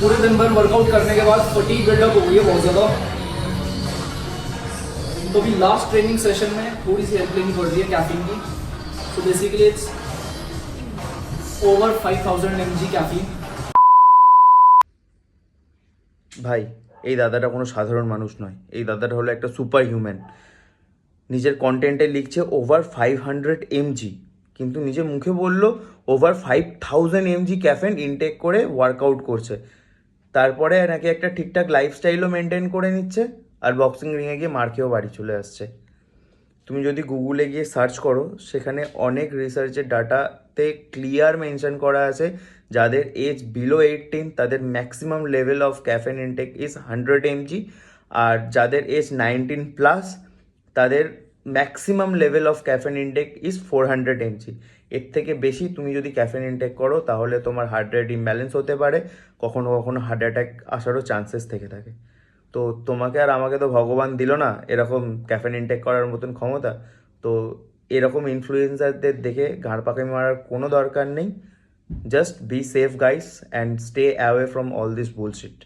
पूरे दिन भर वर्कआउट करने के बाद फटीग बिल्डअप हो गई है बहुत ज़्यादा। तो अभी लास्ट ट्रेनिंग सेशन में थोड़ी सी हेल्प लेनी पड़ रही है कैफीन की। तो basically it's over 5000 mg caffeine. ভাই এই দাদাটা কোনো সাধারণ মানুষ নয়, এই দাদাটা হলো একটা সুপার হিউম্যান। নিজের কন্টেন্টে লিখছে ওভার 500 mg, কিন্তু নিজে মুখে বলল ওভার 5000 mg ক্যাফেন ইনটেক করে ওয়ার্কআউট করছে। তারপরে নাকি একটা ঠিকঠাক লাইফস্টাইলও মেনটেন করে নিচ্ছে, আর বক্সিং রিংয়ে গিয়ে মার খেয়েও বাড়ি চলে আসছে। তুমি যদি গুগলে গিয়ে সার্চ করো, সেখানে অনেক রিসার্চের ডাটাতে ক্লিয়ার মেনশন করা আছে যাদের এজ বিলো 18 তাদের maximum level of caffeine intake is 100 mg, আর যাদের এজ 19+ তাদের maximum level of caffeine intake is 400 mg। এর থেকে বেশি তুমি যদি ক্যাফেন ইনটেক করো তাহলে তোমার হার্ট রেট ইমব্যালেন্স হতে পারে, কখনো কখনো হার্ট অ্যাটাক আসারও চান্সেস থেকে থাকে। তো তোমাকে আর আমাকে তো ভগবান দিল না এরকম ক্যাফেন ইনটেক করার মতন ক্ষমতা। তো এরকম ইনফ্লুয়েন্সারদের দেখে ঘাড় পাকামি মারার কোনো দরকার নেই। Just be safe guys and stay away from all this bullshit.